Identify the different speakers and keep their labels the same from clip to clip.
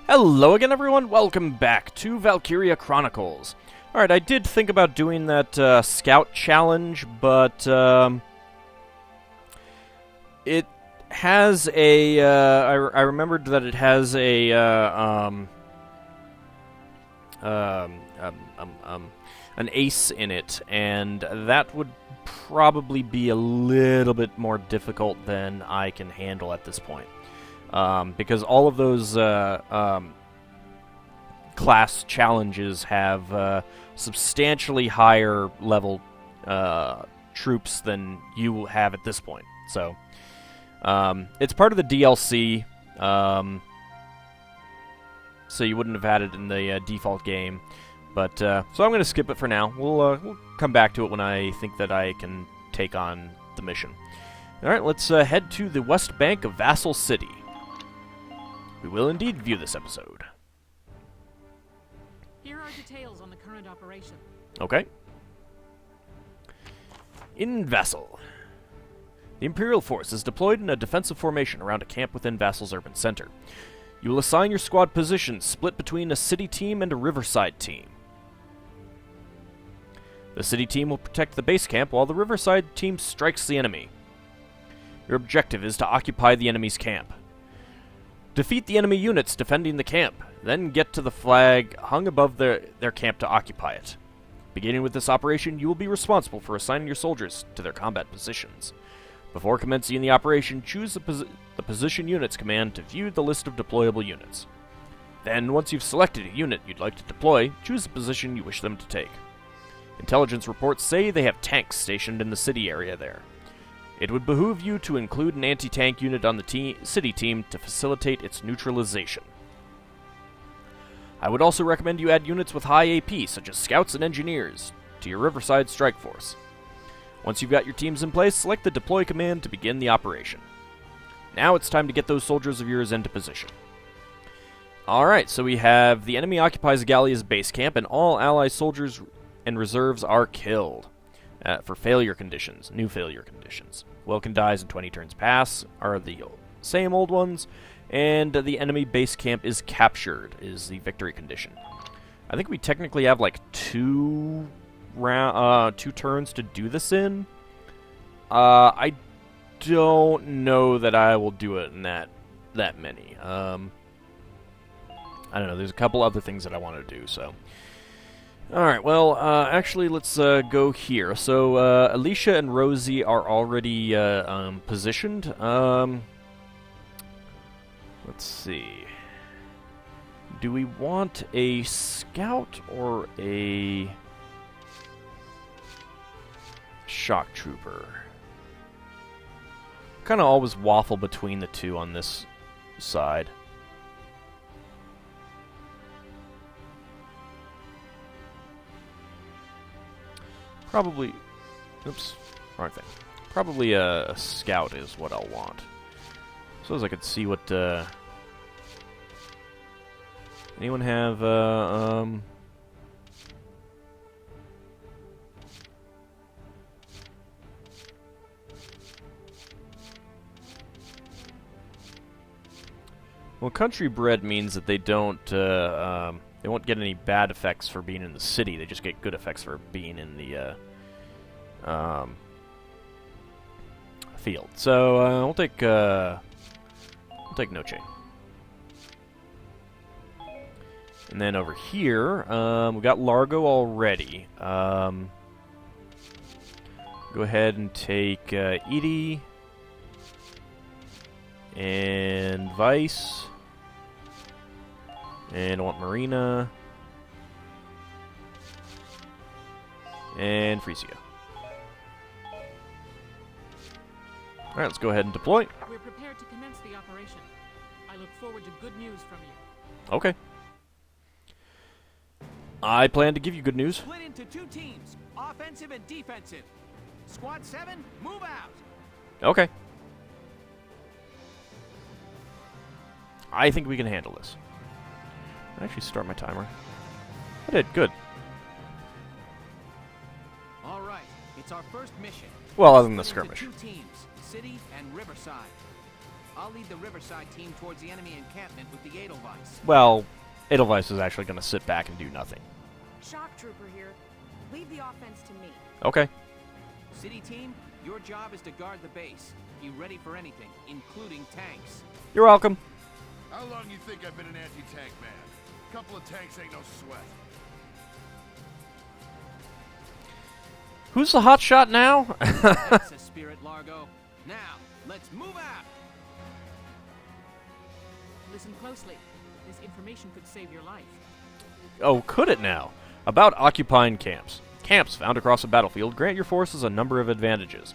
Speaker 1: Hello again, everyone. Welcome back to Valkyria Chronicles. Alright, I did think about doing that scout challenge, but it has a... I remembered that it has a... an ace in it, and that would probably be a little bit more difficult than I can handle at this point. Because all of those class challenges have substantially higher level troops than you have at this point. So it's part of the DLC, so you wouldn't have had it in the default game. But so I'm going to skip it for now. We'll come back to it when I think that I can take on the mission. All right, let's head to the West Bank of Vasel City. We will indeed view this episode.
Speaker 2: Here are details on the current operation.
Speaker 1: Okay. In Vasel. The Imperial force is deployed in a defensive formation around a camp within Vasel's urban center. You will assign your squad positions split between a city team and a riverside team. The city team will protect the base camp while the riverside team strikes the enemy. Your objective is to occupy the enemy's camp. Defeat the enemy units defending the camp, then get to the flag hung above their camp to occupy it. Beginning with this operation, you will be responsible for assigning your soldiers to their combat positions. Before commencing the operation, choose the position units command to view the list of deployable units. Then, once you've selected a unit you'd like to deploy, choose the position you wish them to take. Intelligence reports say they have tanks stationed in the city area there. It would behoove you to include an anti-tank unit on the city team to facilitate its neutralization. I would also recommend you add units with high AP, such as scouts and engineers, to your Riverside Strike Force. Once you've got your teams in place, select the deploy command to begin the operation. Now it's time to get those soldiers of yours into position. Alright, so we have the enemy occupies Gallia's base camp, and all ally soldiers and reserves are killed. For failure conditions, new failure conditions. Welkin dies and 20 turns pass are the same old ones, and the enemy base camp is captured is the victory condition. I think we technically have like two turns to do this in. I don't know that I will do it in that many. I don't know. There's a couple other things that I want to do, so. Alright, well, actually, let's go here. So, Alicia and Rosie are already positioned. Let's see. Do we want a scout or a shock trooper? Kind of always waffle between the two on this side. Probably, oops, wrong thing. Probably a scout is what I'll want. So as I could see what, anyone have, well, country bred means that they don't, they won't get any bad effects for being in the city. They just get good effects for being in the field. So we'll take Noche. And then over here, we got Largo already. Go ahead and take Edie and Vice. And I want Marina. And Frisia. Alright, let's go ahead and deploy.
Speaker 2: We're prepared to commence the operation. I look forward to good news from you.
Speaker 1: Okay. I plan to give you good news.
Speaker 3: Split into two teams, offensive and defensive. Squad 7, move out.
Speaker 1: Okay. I think we can handle this. I actually start my timer. I did, good.
Speaker 3: All right, it's our first mission.
Speaker 1: Well, other than the
Speaker 3: Split into
Speaker 1: skirmish.
Speaker 3: two teams, city and riverside. I'll lead the Riverside team towards the enemy encampment with the Edelweiss.
Speaker 1: Well, Edelweiss is actually going to sit back and do nothing.
Speaker 4: Shock Trooper here. Leave the offense to me.
Speaker 1: Okay.
Speaker 3: City team, your job is to guard the base. Be ready for anything, including tanks.
Speaker 1: You're welcome.
Speaker 5: How long you think I've been an anti-tank man? Couple of tanks ain't no sweat.
Speaker 1: Who's the hotshot now?
Speaker 3: That's the spirit, Largo. Now, let's move out!
Speaker 2: Listen closely. This information could save your life.
Speaker 1: Oh, could it now? About occupying camps. Camps found across a battlefield grant your forces a number of advantages.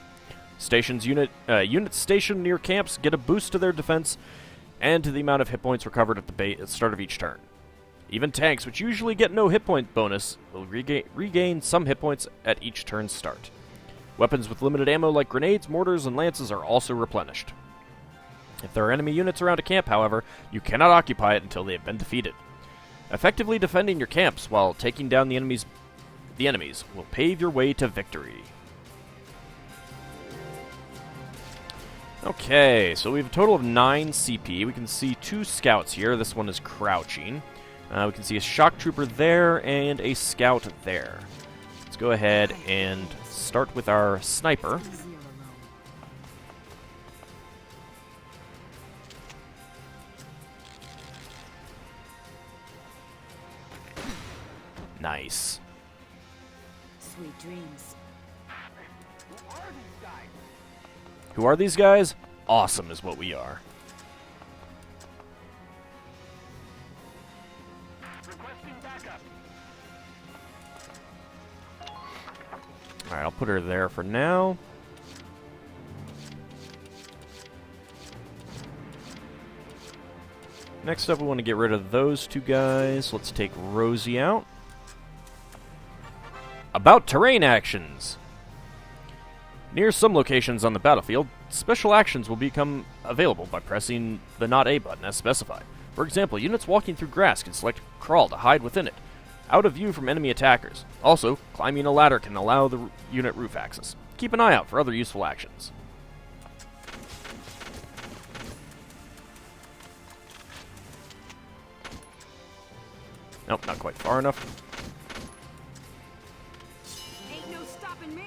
Speaker 1: Units stationed near camps get a boost to their defense and to the amount of hit points recovered at the start of each turn. Even tanks, which usually get no hit point bonus, will regain some hit points at each turn's start. Weapons with limited ammo like grenades, mortars, and lances are also replenished. If there are enemy units around a camp, however, you cannot occupy it until they have been defeated. Effectively defending your camps while taking down the enemies will pave your way to victory. Okay, so we have a total of 9 CP. We can see 2 scouts here. This one is crouching. We can see a shock trooper there and a scout there. Let's go ahead and start with our sniper. Nice.
Speaker 4: Sweet dreams.
Speaker 1: Who are these guys? Awesome is what we are. Alright, I'll put her there for now. Next up, we want to get rid of those 2 guys. Let's take Rosie out. About terrain actions. Near some locations on the battlefield, special actions will become available by pressing the Not A button as specified. For example, units walking through grass can select Crawl to hide within it, out of view from enemy attackers. Also, climbing a ladder can allow the unit roof access. Keep an eye out for other useful actions. Nope, not quite far enough.
Speaker 4: Ain't no stopping me.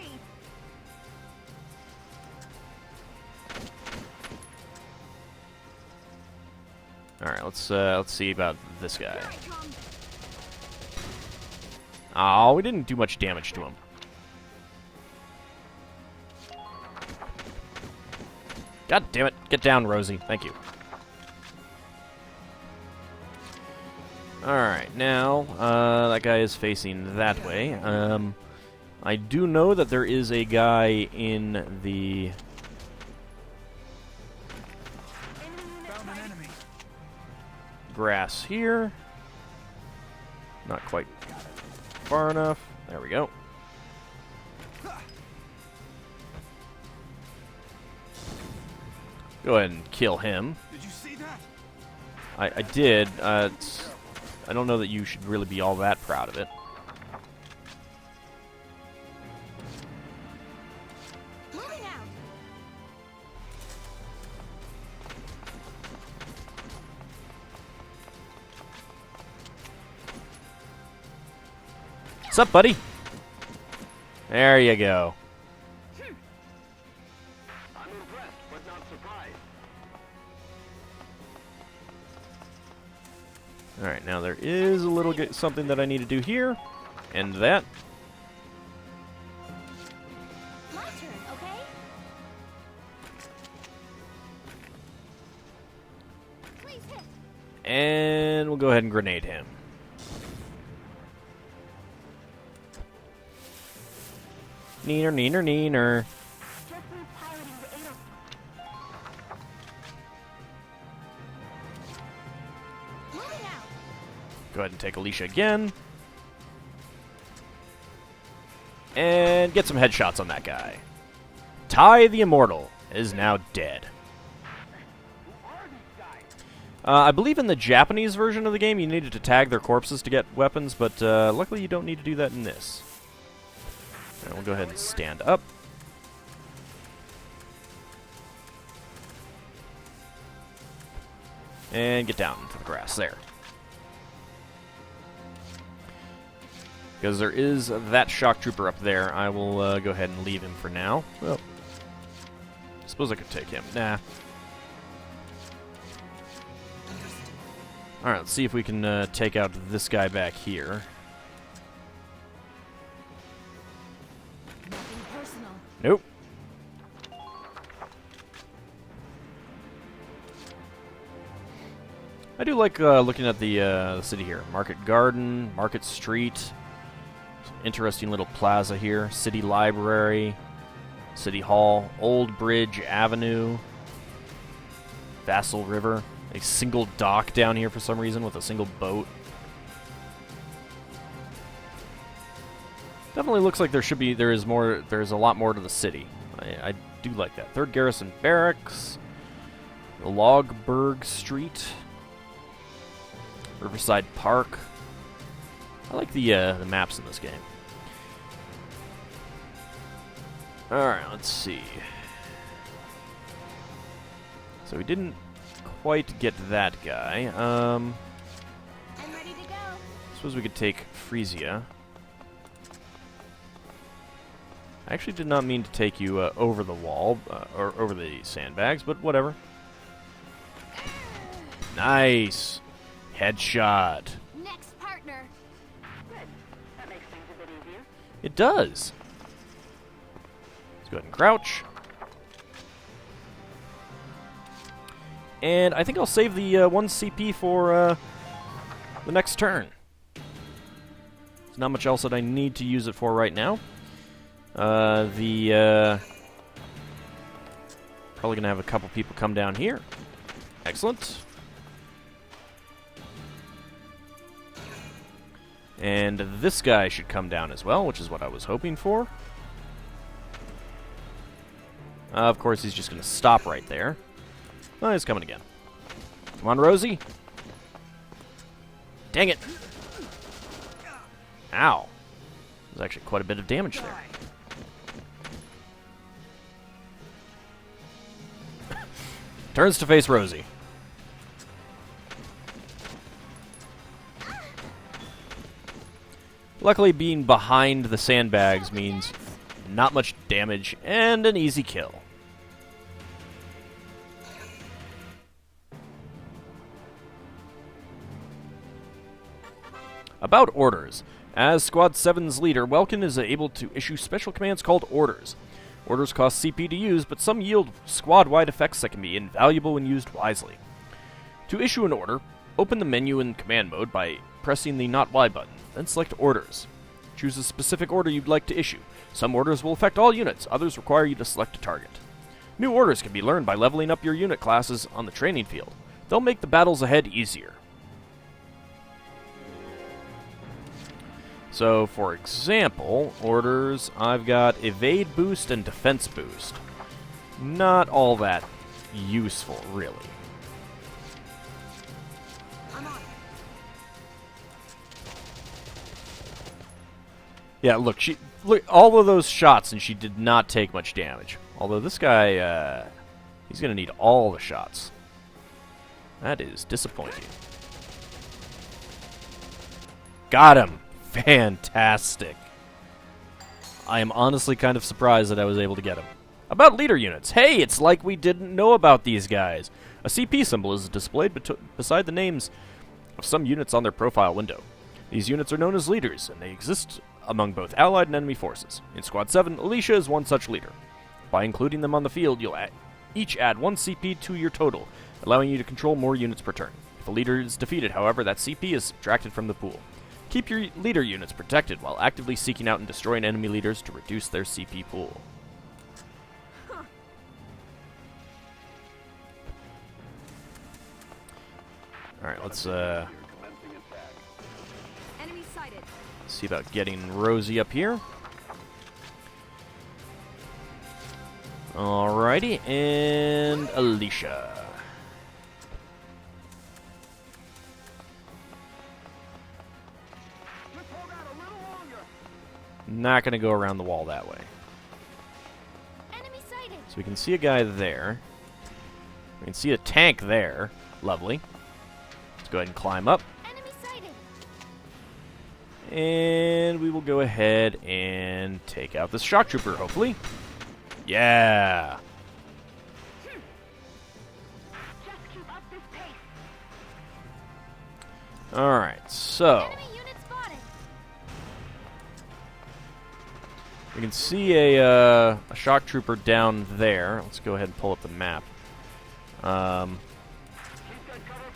Speaker 1: Alright, let's see about this guy.
Speaker 4: Here I come.
Speaker 1: Oh, we didn't do much damage to him. God damn it. Get down, Rosie. Thank you. Alright, now, that guy is facing that way. I do know that there is a guy in the...
Speaker 5: Found an enemy.
Speaker 1: grass here. Not quite far enough. There we go. Go ahead and kill him.
Speaker 5: Did you see that?
Speaker 1: I did. I don't know that you should really be all that proud of it.
Speaker 4: Moving out.
Speaker 1: What's up, buddy? There you go.
Speaker 5: I'm impressed, but not surprised.
Speaker 1: Alright, now there is a little something that I need to do here. And that.
Speaker 4: My turn, okay? Please hit.
Speaker 1: And we'll go ahead and grenade him. Neener, neener, neener.
Speaker 4: Strictly piloting the Adel. Moving out.
Speaker 1: Go ahead and take Alicia again. And get some headshots on that guy. Ty the Immortal is now dead. I believe in the Japanese version of the game you needed to tag their corpses to get weapons, but luckily you don't need to do that in this. Alright, we'll go ahead and stand up. And get down into the grass there. Because there is that shock trooper up there. I will go ahead and leave him for now. Well, I suppose I could take him. Nah. Alright, let's see if we can take out this guy back here.
Speaker 4: Nothing personal.
Speaker 1: Nope. I do like looking at the city here. Market Garden, Market Street. Some interesting little plaza here. City Library, City Hall, Old Bridge Avenue, Vasel River. A single dock down here for some reason with a single boat. Definitely looks like there's a lot more to the city. I do like that. 3rd Garrison Barracks, Logberg Street, Riverside Park. I like the maps in this game. Alright, let's see. So we didn't quite get that guy.
Speaker 4: I'm ready to go.
Speaker 1: Suppose we could take Frisia. I actually did not mean to take you over the wall, or over the sandbags, but whatever. Nice! Headshot.
Speaker 4: Next partner.
Speaker 6: Good. That makes things a bit easier.
Speaker 1: It does. Let's go ahead and crouch. And I think I'll save the 1 CP for the next turn. There's not much else that I need to use it for right now. Probably going to have a couple people come down here. Excellent. And this guy should come down as well, which is what I was hoping for. Of course, he's just going to stop right there. Oh, he's coming again. Come on, Rosie. Dang it. Ow. There's actually quite a bit of damage there. Turns to face Rosie. Luckily, being behind the sandbags means not much damage and an easy kill. About orders. As Squad 7's leader, Welkin is able to issue special commands called orders. Orders cost CP to use, but some yield squad-wide effects that can be invaluable when used wisely. To issue an order, open the menu in command mode by pressing the Not Y button, then select Orders. Choose a specific order you'd like to issue. Some orders will affect all units, others require you to select a target. New orders can be learned by leveling up your unit classes on the training field. They'll make the battles ahead easier. So, for example, orders, I've got Evade Boost and Defense Boost. Not all that useful, really.
Speaker 4: I'm on it.
Speaker 1: Yeah, look, look, all of those shots, and she did not take much damage. Although this guy, he's going to need all the shots. That is disappointing. Got him! Fantastic. I am honestly kind of surprised that I was able to get him. About leader units. Hey, it's like we didn't know about these guys. A CP symbol is displayed beside the names of some units on their profile window. These units are known as leaders, and they exist among both allied and enemy forces. In Squad 7, Alicia is one such leader. By including them on the field, you'll each add 1 CP to your total, allowing you to control more units per turn. If a leader is defeated, however, that CP is subtracted from the pool. Keep your leader units protected while actively seeking out and destroying enemy leaders to reduce their CP pool. Alright, let's
Speaker 4: Enemy sighted.
Speaker 1: see about getting Rosie up here. Alrighty, and Alicia. Not going to go around the wall that way.
Speaker 4: Enemy sighted.
Speaker 1: So we can see a guy there. We can see a tank there. Lovely. Let's go ahead and climb up.
Speaker 7: Enemy sighted.
Speaker 1: And we will go ahead and take out this shock trooper, hopefully. Yeah!
Speaker 6: Just keep up this pace.
Speaker 1: Alright, so
Speaker 7: Enemy unit spotted.
Speaker 1: we can see a shock trooper down there. Let's go ahead and pull up the map.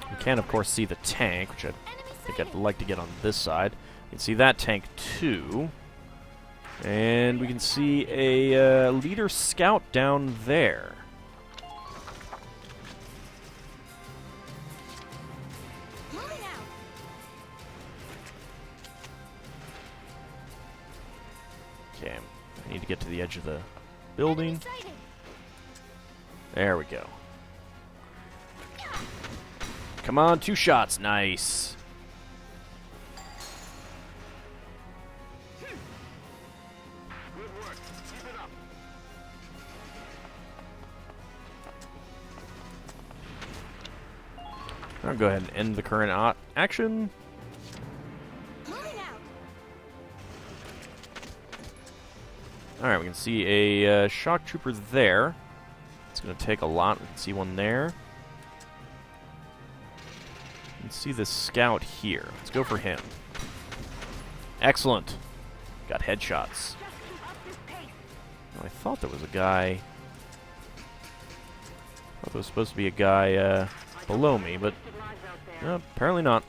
Speaker 1: We can, of course, see the tank, which I think I'd like to get on this side. You can see that tank, too. And we can see a leader scout down there.
Speaker 7: Moving out.
Speaker 1: Okay, I need to get to the edge of the building.
Speaker 7: Enemy sighted.
Speaker 1: There we go. Come on, 2 shots. Nice. I'll go ahead and end the current action.
Speaker 7: Moving out.
Speaker 1: Alright, we can see a shock trooper there. It's going to take a lot. We can see one there. You can see the scout here. Let's go for him. Excellent. Got headshots.
Speaker 6: Just keep up this pace.
Speaker 1: Oh, I thought there was a guy. I thought there was supposed to be a guy below me, but
Speaker 6: Wasted lives out there.
Speaker 1: no, apparently not.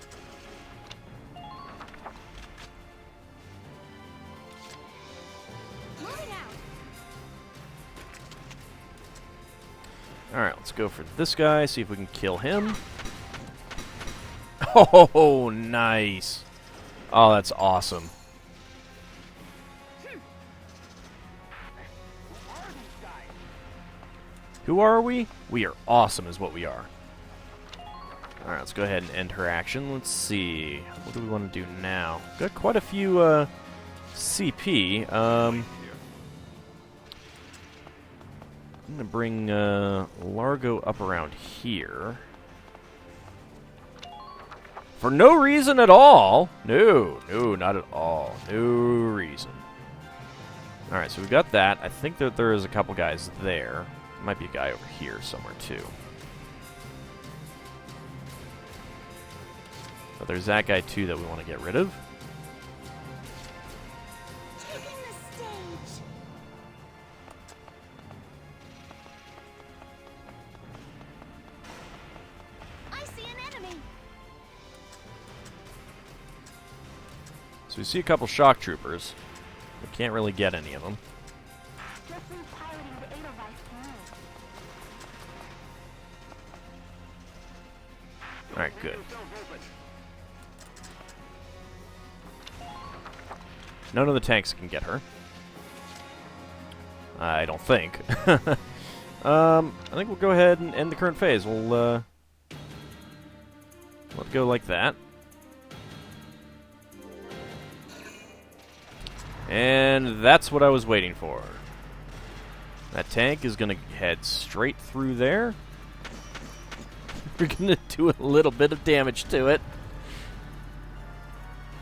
Speaker 7: Moving out.
Speaker 1: Alright, let's go for this guy, see if we can kill him. Oh, nice. Oh, that's awesome. Who are we? We are awesome is what we are. Alright, let's go ahead and end her action. Let's see. What do we want to do now? Got quite a few CP. I'm going to bring Largo up around here. For no reason at all. No, not at all. No reason. Alright, so we've got that. I think that there is a couple guys there. Might be a guy over here somewhere, too. But there's that guy, too, that we want to get rid of.
Speaker 7: Taking the stage. I see an enemy.
Speaker 1: So we see a couple shock troopers. We can't really get any of them.
Speaker 6: Just leave piloting the Edelweiss to me.
Speaker 1: Alright, good. None of the tanks can get her. I don't think. I think we'll go ahead and end the current phase. We'll let it go like that. And that's what I was waiting for. That tank is going to head straight through there. We're going to do a little bit of damage to it.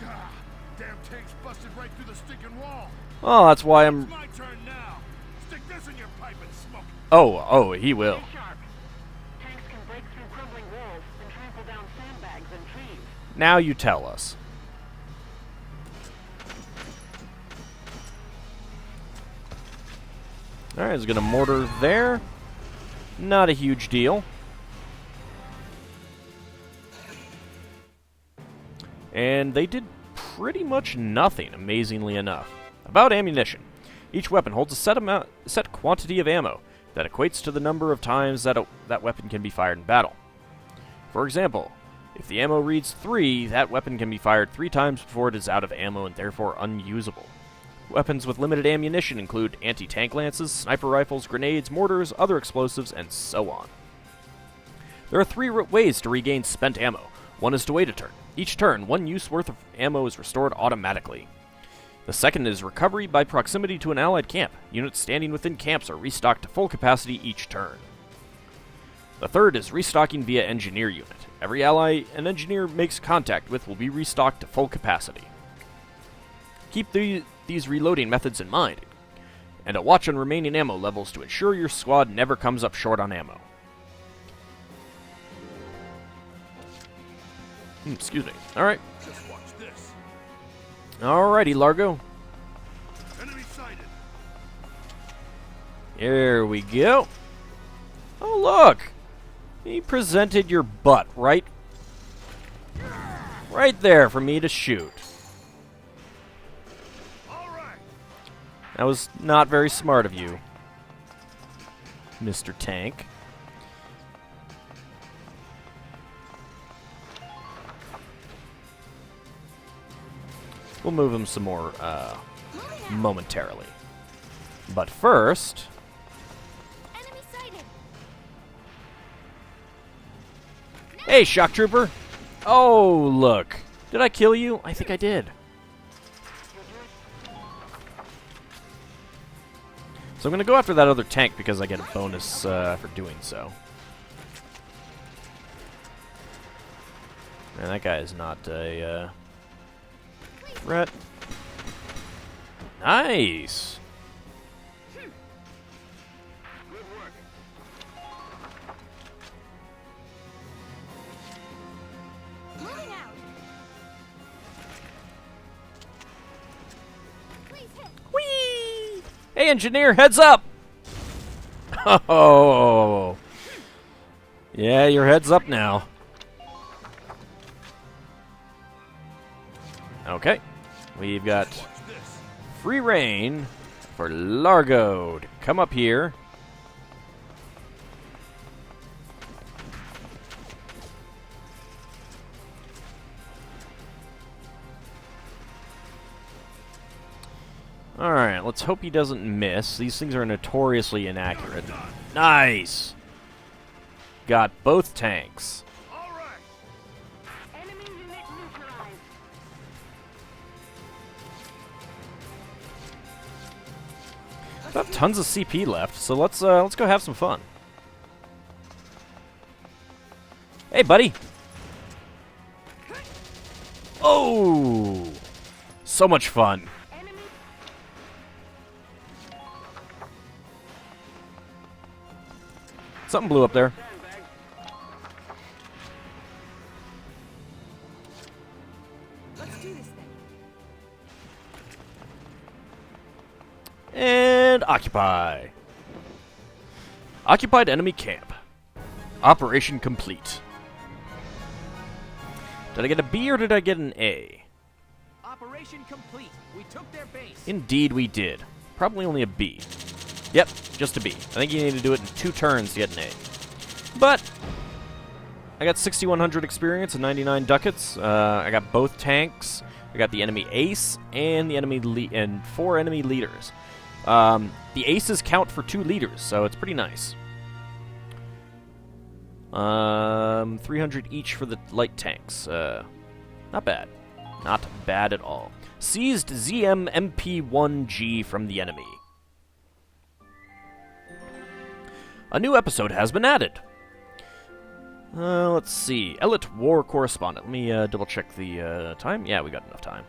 Speaker 5: Ah, damn tank's busted right through the stinking wall.
Speaker 1: Oh, that's why I'm...
Speaker 5: It's my turn now. Stick this in your pipe and smoke it.
Speaker 1: Oh, he will.
Speaker 6: Stay sharp. Tanks can break through crumbling walls and trample down sandbags and trees.
Speaker 1: Now you tell us. Alright, he's going to mortar there. Not a huge deal. And they did pretty much nothing, amazingly enough. About ammunition. Each weapon holds a set quantity of ammo that equates to the number of times that that weapon can be fired in battle. For example, if the ammo reads 3, that weapon can be fired 3 times before it is out of ammo and therefore unusable. Weapons with limited ammunition include anti-tank lances, sniper rifles, grenades, mortars, other explosives, and so on. There are 3 ways to regain spent ammo. One is to wait a turn. Each turn, 1 use worth of ammo is restored automatically. The second is recovery by proximity to an allied camp. Units standing within camps are restocked to full capacity each turn. The third is restocking via engineer unit. Every ally an engineer makes contact with will be restocked to full capacity. Keep these reloading methods in mind, and a watch on remaining ammo levels to ensure your squad never comes up short on ammo. Excuse me. Alright.
Speaker 5: Just watch this.
Speaker 1: Alrighty, Largo.
Speaker 5: Enemy sighted.
Speaker 1: Here we go. Oh, look! He presented your butt right there for me to shoot.
Speaker 5: All right.
Speaker 1: That was not very smart of you, Mr. Tank. We'll move him some more momentarily. But first...
Speaker 7: Enemy sighted.
Speaker 1: Hey, Shock Trooper! Oh, look. Did I kill you? I think I did. So I'm going to go after that other tank because I get a bonus for doing so. Man, that guy is not a threat. Nice!
Speaker 3: Good work.
Speaker 7: Moving out. Please hit.
Speaker 1: Whee! Hey, engineer, heads up! Oh! Yeah, your head's up now. Okay. We've got
Speaker 5: Watch this.
Speaker 1: free reign for Largo to come up here. Alright, let's hope he doesn't miss. These things are notoriously inaccurate. Nice! Got both tanks.
Speaker 5: All right.
Speaker 6: Enemy unit neutralized.
Speaker 1: Got tons of CP left, so let's go have some fun. Hey, buddy! Oh! So much fun.
Speaker 6: Enemy
Speaker 1: Something blew up there.
Speaker 6: sandbag.
Speaker 4: Let's do this thing.
Speaker 1: And occupy. Occupied enemy camp. Operation complete. Did I get a B or did I get an A?
Speaker 3: Operation complete. We took their base.
Speaker 1: Indeed we did. Probably only a B. Yep, just a B. I think you need to do it in 2 turns to get an A. But I got 6,100 experience and 99 ducats. I got both tanks. I got the enemy ace and the enemy and 4 enemy leaders. The aces count for 2 leaders, so it's pretty nice. 300 each for the light tanks. Not bad. Not bad at all. Seized ZM MP1G from the enemy. A new episode has been added. Let's see. Elite War Correspondent. Let me double check the time. Yeah, we got enough time.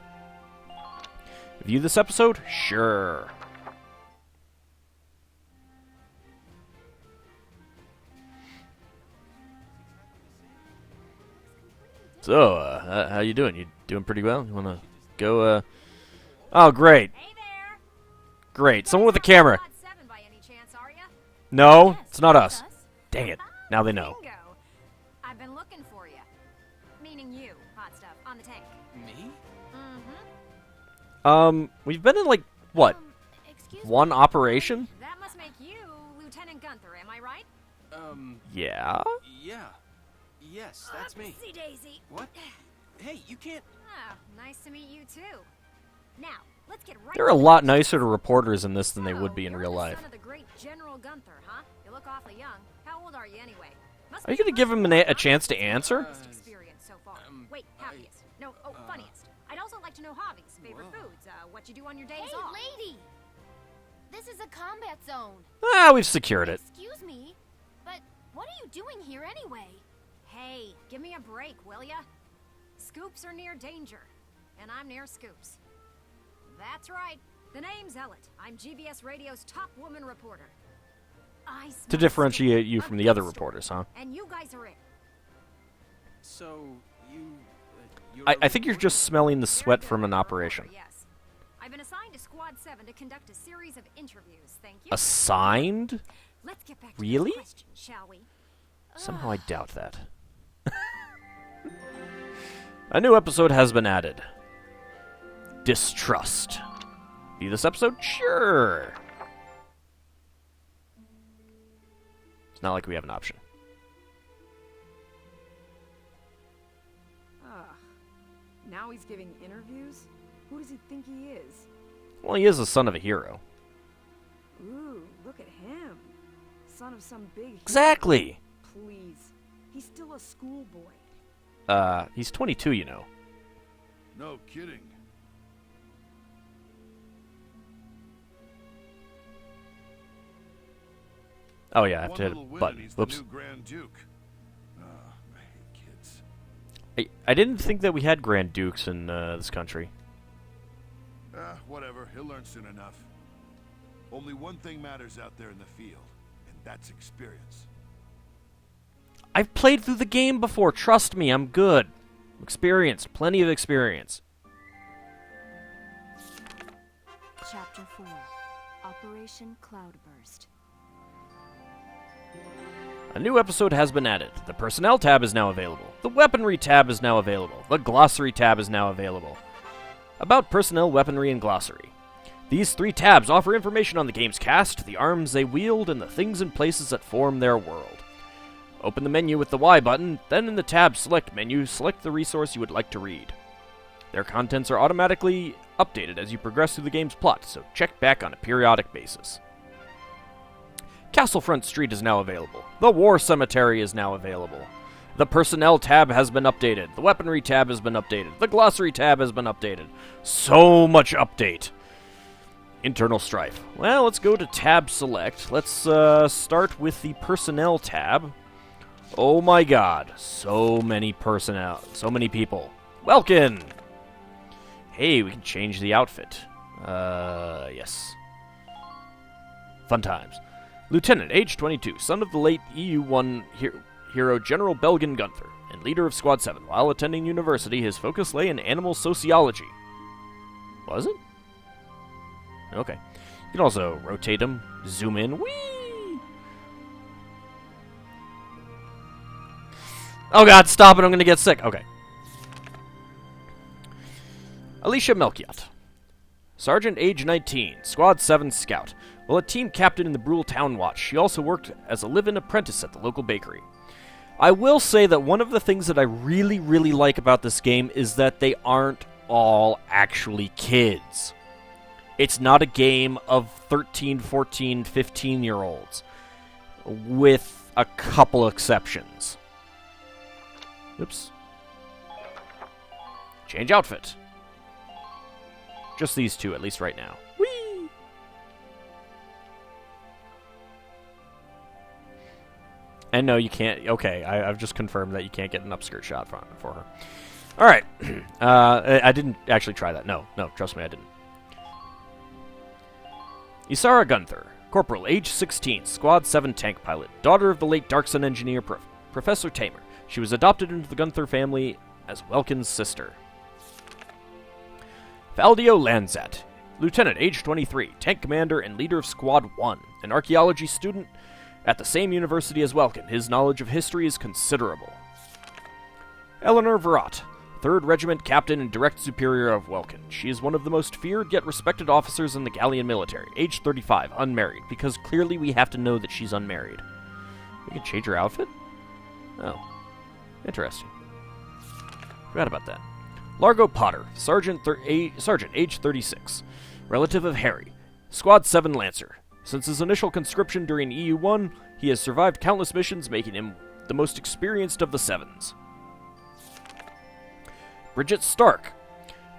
Speaker 1: View this episode? Sure. So, how you doing? You doing pretty well? You wanna go, Oh, great.
Speaker 7: Hey there.
Speaker 1: Great. Someone with a camera.
Speaker 7: Pod 7 by any chance, are ya?
Speaker 1: No,
Speaker 7: Yes,
Speaker 1: it's not us.
Speaker 7: us.
Speaker 1: Dang it. Now they know.
Speaker 7: Bingo. I've been looking for you. Meaning you, hot stuff, on the tank.
Speaker 3: Me?
Speaker 7: Mm-hmm.
Speaker 1: We've been in, like, what?
Speaker 7: Excuse
Speaker 1: One
Speaker 7: me?
Speaker 1: operation?
Speaker 7: That must make you Lieutenant Gunther, am I right?
Speaker 1: Yeah?
Speaker 3: Yeah. Yes, that's me.
Speaker 7: Oopsie daisy.
Speaker 3: What? Hey, you can't...
Speaker 7: Oh, nice to meet you too. Now, let's get right
Speaker 1: They're a
Speaker 7: to the
Speaker 1: lot
Speaker 7: business.
Speaker 1: nicer to reporters in this than they
Speaker 7: So,
Speaker 1: would be in
Speaker 7: you're
Speaker 1: real
Speaker 7: the
Speaker 1: life.
Speaker 7: Son of the great General Gunther, huh? You look awfully young. How old are you anyway? Must
Speaker 1: Are you
Speaker 7: be
Speaker 1: gonna give him
Speaker 7: first
Speaker 1: a chance to answer?
Speaker 7: most experience so far. Wait, happiest. No, funniest. I'd also like to know hobbies, favorite foods, what you do on your days
Speaker 8: Hey,
Speaker 7: off.
Speaker 8: lady! This is a combat zone.
Speaker 1: Ah, we've secured it.
Speaker 8: Excuse me, but
Speaker 7: What are you doing here anyway? Hey, give me a break, will ya? Scoops are near danger, and I'm near Scoops. That's right. The name's Ellet. I'm GVS Radio's top woman reporter.
Speaker 1: To differentiate you from the other reporters, huh?
Speaker 7: And you guys are it.
Speaker 3: So,
Speaker 1: I think you're just smelling the sweat from an operation.
Speaker 7: Yes. I've been assigned to Squad 7 to conduct a series of interviews, thank you.
Speaker 1: Assigned?
Speaker 7: Let's get back to
Speaker 1: Really?
Speaker 7: the question, shall we?
Speaker 1: Somehow I doubt that. A new episode has been added. Distrust. Be this episode? Sure. It's not like we have an option.
Speaker 4: Now he's giving interviews? Who does he think he is?
Speaker 1: Well, he is the son of a hero.
Speaker 4: Ooh, look at him. Son of some big hero.
Speaker 1: Exactly.
Speaker 4: Please. He's still a schoolboy.
Speaker 1: He's 22, you know.
Speaker 5: No kidding.
Speaker 1: Oh yeah, I have
Speaker 5: One
Speaker 1: to hit a
Speaker 5: little win
Speaker 1: button.
Speaker 5: and he's the
Speaker 1: Whoops.
Speaker 5: new Grand Duke. I hate kids.
Speaker 1: I didn't think that we had Grand Dukes in this country.
Speaker 5: Whatever. He'll learn soon enough. Only one thing matters out there in the field, and that's experience.
Speaker 1: I've played through the game before. Trust me, I'm good. Experience. Plenty of experience.
Speaker 8: Chapter 4. Operation Cloudburst.
Speaker 1: A new episode has been added. The Personnel tab is now available. The Weaponry tab is now available. The Glossary tab is now available. About Personnel, Weaponry, and Glossary. These 3 tabs offer information on the game's cast, the arms they wield, and the things and places that form their world. Open the menu with the Y button, then in the tab Select menu, select the resource you would like to read. Their contents are automatically updated as you progress through the game's plot, so check back on a periodic basis. Castlefront Street is now available. The War Cemetery is now available. The Personnel tab has been updated. The Weaponry tab has been updated. The Glossary tab has been updated. So much update. Internal strife. Well, let's go to tab select. Let's start with the Personnel tab. Oh my god. So many personnel. So many people. Welkin! Hey, we can change the outfit. Yes. Fun times. Lieutenant, age 22, son of the late EU-1 hero General Belgan Gunther, and leader of Squad 7. While attending university, his focus lay in animal sociology. Was it? Okay. You can also rotate him, zoom in. Whee! Oh god, stop it, I'm gonna get sick. Okay. Alicia Melchiot. Sergeant, age 19, Squad 7 scout. While a team captain in the Brule Town Watch, she also worked as a live-in apprentice at the local bakery. I will say that one of the things that I really, really like about this game is that they aren't all actually kids. It's not a game of 13, 14, 15-year-olds, with a couple exceptions. Oops. Change outfit. Just these 2, at least right now. Whee! And no, you can't. Okay, I've just confirmed that you can't get an upskirt shot for her. All right. I didn't actually try that. No, trust me, I didn't. Isara Gunther, Corporal, age 16, Squad 7 tank pilot, daughter of the late Darksun engineer Professor Tamer. She was adopted into the Gunther family as Welkin's sister. Valdio Lanzat, Lieutenant, age 23, tank commander and leader of Squad 1, an archaeology student at the same university as Welkin. His knowledge of history is considerable. Eleanor Virat, 3rd Regiment captain and direct superior of Welkin. She is one of the most feared yet respected officers in the Gallian military, age 35, unmarried, because clearly we have to know that she's unmarried. We can change her outfit? Oh. Interesting. Forgot about that. Largo Potter, Sergeant, age 36, relative of Harry, Squad 7 Lancer. Since his initial conscription during EU-1, he has survived countless missions, making him the most experienced of the Sevens. Bridget Stark,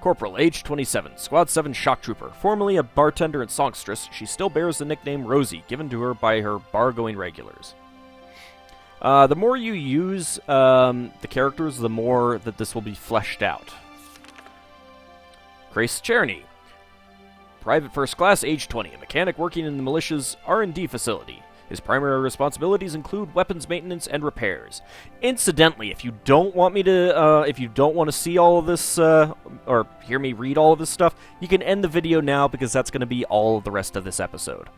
Speaker 1: Corporal, age 27, Squad 7 Shock Trooper. Formerly a bartender and songstress, she still bears the nickname Rosie, given to her by her bar-going regulars. The more you use the characters, the more that this will be fleshed out. Grace Cherny. Private First Class, age 20, a mechanic working in the militia's R&D facility. His primary responsibilities include weapons maintenance and repairs. Incidentally, if you don't want me to, if you don't want to see all of this, or hear me read all of this stuff, you can end the video now because that's going to be all of the rest of this episode.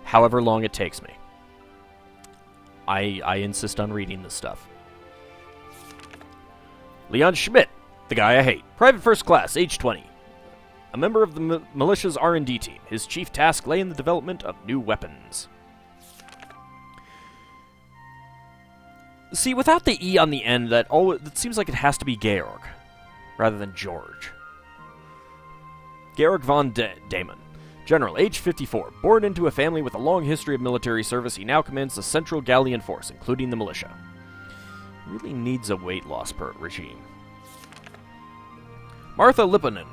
Speaker 1: However long it takes me. I insist on reading this stuff. Leon Schmidt, the guy I hate. Private First Class, age 20. A member of the militia's R&D team. His chief task lay in the development of new weapons. See, without the E on the end, it seems like it has to be Georg, rather than George. Georg von Damon. General, age 54. Born into a family with a long history of military service, he now commands the Central Gallian Force, including the militia. Really needs a weight loss regime. Martha Lipponen.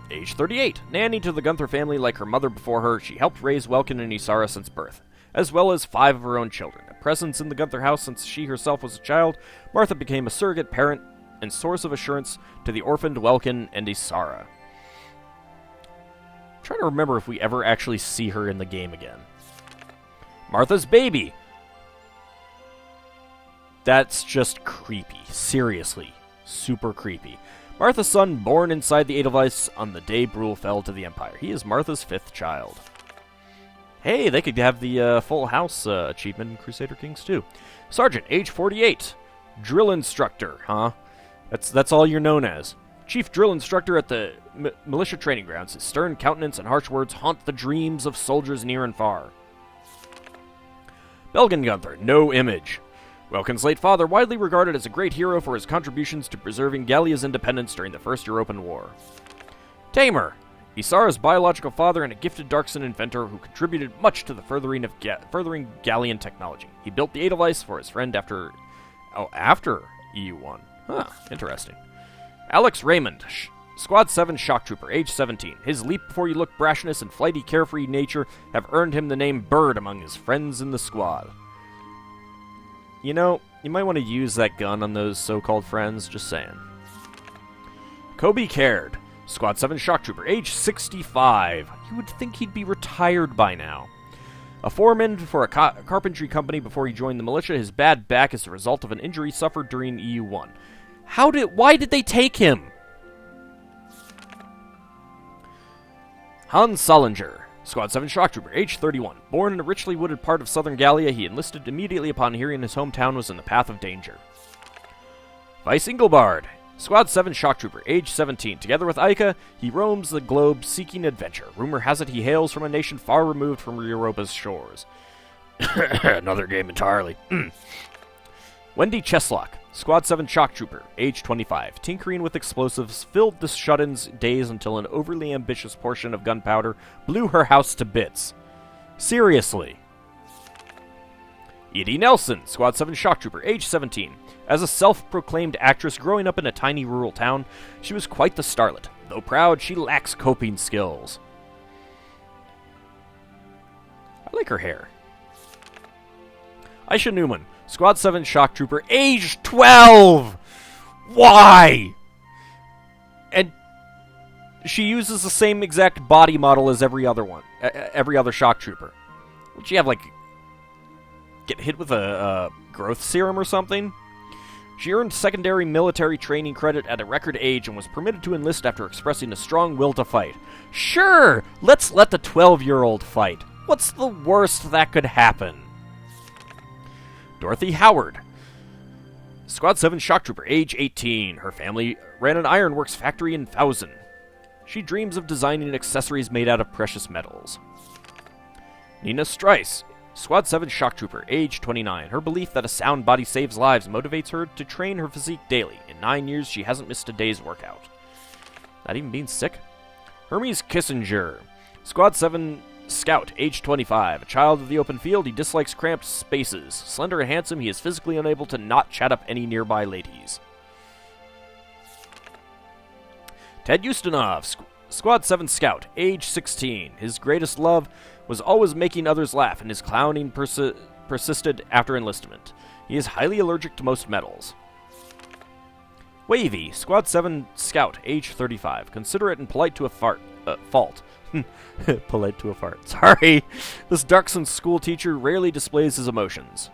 Speaker 1: Age 38. Nanny to the Gunther family like her mother before her, she helped raise Welkin and Isara since birth, as well as 5 of her own children. A presence in the Gunther house since she herself was a child, Martha became a surrogate parent and source of assurance to the orphaned Welkin and Isara. I'm trying to remember if we ever actually see her in the game again. Martha's baby! That's just creepy. Seriously. Super creepy. Martha's son, born inside the Edelweiss on the day Brule fell to the Empire. He is Martha's 5th child. Hey, they could have the Full House achievement in Crusader Kings 2. Sergeant, age 48. Drill instructor, huh? That's all you're known as. Chief drill instructor at the militia training grounds. His stern countenance and harsh words haunt the dreams of soldiers near and far. Belgian Gunther, no image. Welkin's late father, widely regarded as a great hero for his contributions to preserving Gallia's independence during the First European War. Tamer, Isara's biological father and a gifted Darkson inventor who contributed much to the furthering Gallian technology. He built the Edelweiss for his friend after EU1. Huh, interesting. Alex Raymond, Squad 7 shock trooper, age 17. His leap-before-you-look brashness and flighty, carefree nature have earned him the name Bird among his friends in the squad. You know, you might want to use that gun on those so-called friends, just saying. Kobe Caird, Squad 7 shock trooper, age 65. You would think he'd be retired by now. A foreman for a carpentry company before he joined the militia, his bad back is the result of an injury suffered during EU1. Why did they take him? Hans Solinger, Squad 7 shock trooper, age 31. Born in a richly wooded part of southern Gallia, he enlisted immediately upon hearing his hometown was in the path of danger. Vice Engelbard, Squad 7 shock trooper, age 17. Together with Ica, he roams the globe seeking adventure. Rumor has it he hails from a nation far removed from Europa's shores. Another game entirely. Wendy Cheslock, Squad 7 shock trooper, age 25. Tinkering with explosives filled the shut-in's days until an overly ambitious portion of gunpowder blew her house to bits. Seriously. Edie Nelson, Squad 7 shock trooper, age 17. As a self-proclaimed actress growing up in a tiny rural town, she was quite the starlet. Though proud, she lacks coping skills. I like her hair. Aisha Newman, Squad 7 shock trooper, age 12! Why? And she uses the same exact body model as every other shock trooper. Would she have, get hit with a growth serum or something? She earned secondary military training credit at a record age and was permitted to enlist after expressing a strong will to fight. Sure, let's let the 12-year-old fight. What's the worst that could happen? Dorothy Howard, Squad 7 shock trooper, age 18. Her family ran an ironworks factory in Fausen. She dreams of designing accessories made out of precious metals. Nina Strice, Squad 7 shock trooper, age 29. Her belief that a sound body saves lives motivates her to train her physique daily. In 9 years, she hasn't missed a day's workout. Not even being sick? Hermes Kissinger, Squad 7 scout, age 25. A child of the open field, he dislikes cramped spaces. Slender and handsome, he is physically unable to not chat up any nearby ladies. Ted Ustinov, Squad 7 scout, age 16. His greatest love was always making others laugh, and his clowning persisted after enlistment. He is highly allergic to most metals. Wavy, Squad 7 Scout, age 35. Considerate and polite to a fault. Polite to a fart. Sorry. This Darkson school teacher rarely displays his emotions.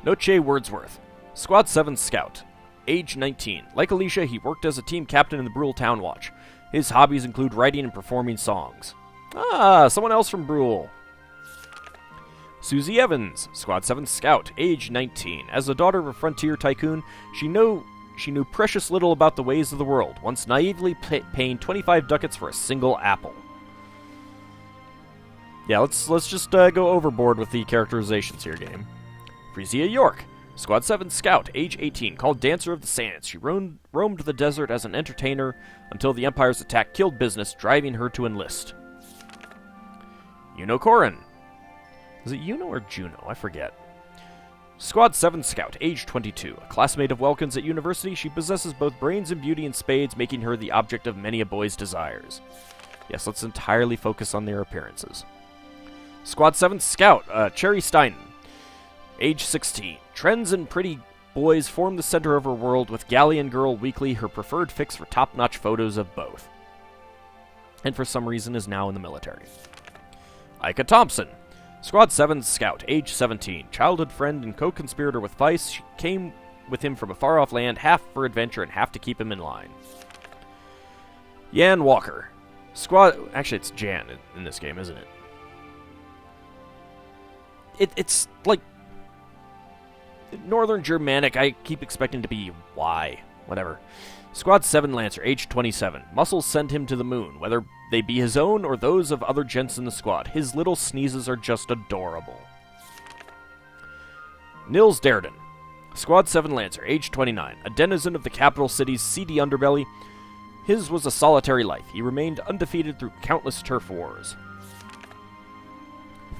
Speaker 1: Noche Wordsworth, Squad 7 Scout, age 19. Like Alicia, he worked as a team captain in the Brule Town Watch. His hobbies include writing and performing songs. Ah, someone else from Brule. Susie Evans, Squad 7 Scout, age 19. As the daughter of a frontier tycoon, she knew precious little about the ways of the world, once naively paying 25 ducats for a single apple. Yeah, let's just go overboard with the characterizations here, game. Frisia York, Squad 7 Scout, age 18, called Dancer of the Sands. She roamed the desert as an entertainer until the Empire's attack killed business, driving her to enlist. Yuno Korin. Is it Yuno or Juno? I forget. Squad 7 Scout, age 22. A classmate of Welkin's at university, she possesses both brains and beauty in spades, making her the object of many a boy's desires. Yes, let's entirely focus on their appearances. Squad 7 Scout, Cherry Steinen, age 16. Trends and pretty boys form the center of her world, with Galleon Girl Weekly her preferred fix for top-notch photos of both. And for some reason is now in the military. Ika Thompson, Squad 7 Scout, age 17. Childhood friend and co-conspirator with Vice. She came with him from a far-off land, half for adventure and half to keep him in line. Yan Walker, Squad... Actually, it's Jan in this game, isn't it? It's like... Northern Germanic. I keep expecting to be Y. Whatever. Squad 7 Lancer, age 27. Muscles send him to the moon, whether they be his own or those of other gents in the squad. His little sneezes are just adorable. Nils Derden, Squad 7 Lancer, age 29. A denizen of the capital city's seedy underbelly. His was a solitary life. He remained undefeated through countless turf wars.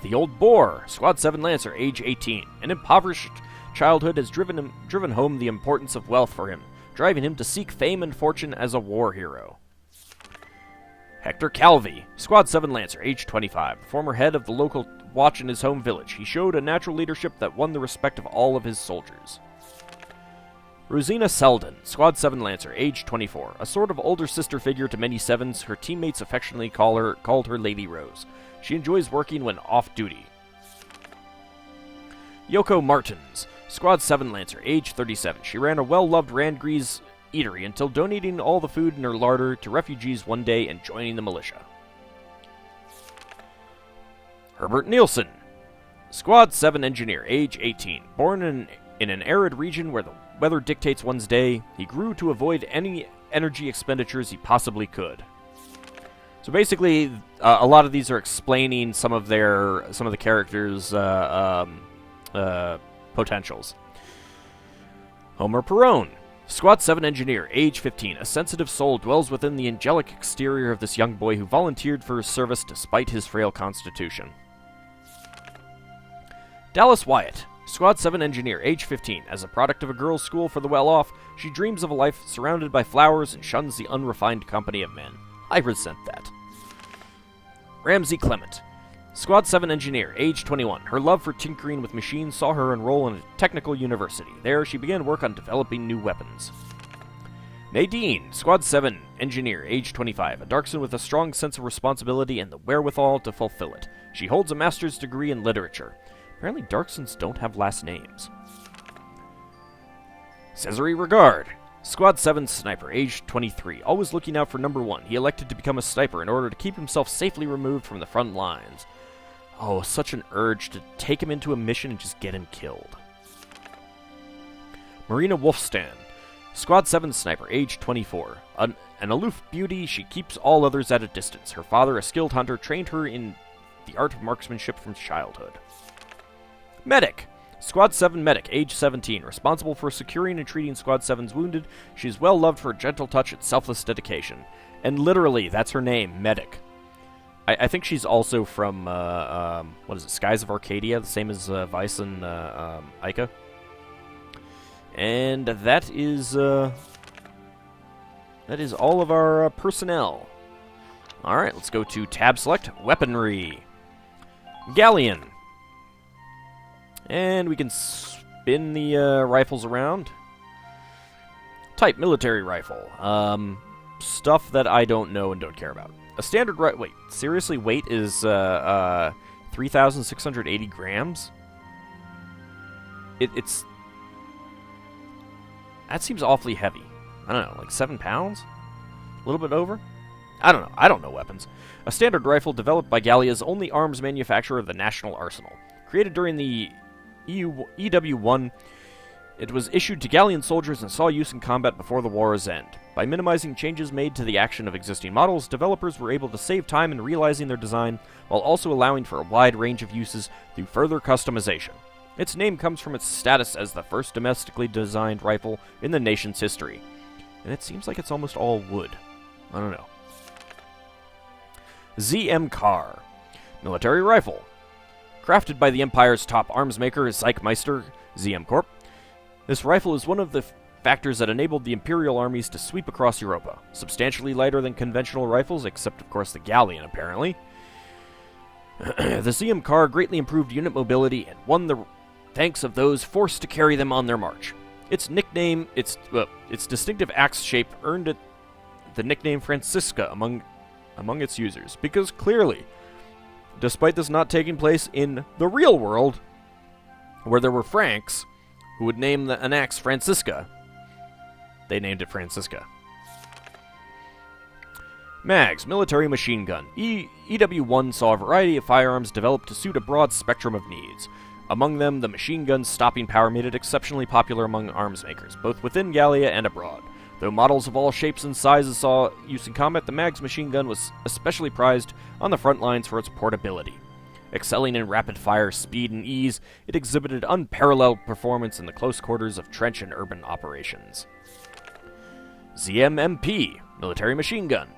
Speaker 1: The Old Boar, Squad 7 Lancer, age 18. An impoverished childhood has driven home the importance of wealth for him, driving him to seek fame and fortune as a war hero. Hector Calvi, Squad 7 Lancer, age 25, former head of the local watch in his home village. He showed a natural leadership that won the respect of all of his soldiers. Rosina Selden, Squad 7 Lancer, age 24, a sort of older sister figure to many Sevens. Her teammates affectionately called her Lady Rose. She enjoys working when off duty. Yoko Martins, Squad 7 Lancer, age 37. She ran a well-loved Randgrease eatery until donating all the food in her larder to refugees one day and joining the militia. Herbert Nielsen, Squad 7 Engineer, age 18. Born in an arid region where the weather dictates one's day, he grew to avoid any energy expenditures he possibly could. So basically, a lot of these are explaining some of the characters' potentials. Homer Perone, Squad 7 Engineer, age 15. A sensitive soul dwells within the angelic exterior of this young boy who volunteered for his service despite his frail constitution. Dallas Wyatt, Squad 7 Engineer, age 15. As a product of a girls' school for the well-off, she dreams of a life surrounded by flowers and shuns the unrefined company of men. I resent that. Ramsey Clement, Squad 7 Engineer, age 21. Her love for tinkering with machines saw her enroll in a technical university. There, she began work on developing new weapons. Nadine, Squad 7 Engineer, age 25. A Darkson with a strong sense of responsibility and the wherewithal to fulfill it. She holds a master's degree in literature. Apparently, Darksons don't have last names. Cesare Regard, Squad 7 Sniper, age 23. Always looking out for number 1. He elected to become a sniper in order to keep himself safely removed from the front lines. Oh, such an urge to take him into a mission and just get him killed. Marina Wolfstan, Squad 7 Sniper, age 24. An aloof beauty, she keeps all others at a distance. Her father, a skilled hunter, trained her in the art of marksmanship from childhood. Medic, Squad 7 Medic, age 17. Responsible for securing and treating Squad 7's wounded, she is well loved for her gentle touch and selfless dedication. And literally, that's her name, Medic. I think she's also from, what is it, Skies of Arcadia, the same as Vice and Ica. And that is all of our personnel. Alright, let's go to Tab Select, Weaponry. Galleon. And we can spin the rifles around. Type, military rifle. Stuff that I don't know and don't care about. A standard wait, seriously? Weight is 3,680 grams? It's... That seems awfully heavy. I don't know, like 7 pounds? A little bit over? I don't know. I don't know weapons. A standard rifle developed by Gallia's only arms manufacturer, the National Arsenal. Created during the EW1, it was issued to Gallian soldiers and saw use in combat before the war's end. By minimizing changes made to the action of existing models, developers were able to save time in realizing their design, while also allowing for a wide range of uses through further customization. Its name comes from its status as the first domestically designed rifle in the nation's history. And it seems like it's almost all wood. I don't know. ZM Car. Military rifle. Crafted by the Empire's top arms maker, Zeichmeister ZM Corp. This rifle is one of the factors that enabled the Imperial armies to sweep across Europa. Substantially lighter than conventional rifles, except of course the Galleon, apparently. The ZM Car greatly improved unit mobility and won the thanks of those forced to carry them on their march. Its nickname, its distinctive axe shape earned it the nickname Francisca among its users, because clearly, despite this not taking place in the real world, where there were Franks who would name an axe Francisca, they named it Francisca. Mags, military machine gun. EW1 saw a variety of firearms developed to suit a broad spectrum of needs. Among them, the machine gun's stopping power made it exceptionally popular among arms makers, both within Gallia and abroad. Though models of all shapes and sizes saw use in combat, the Mags machine gun was especially prized on the front lines for its portability. Excelling in rapid-fire speed and ease, it exhibited unparalleled performance in the close quarters of trench and urban operations. ZMMP, military machine gun.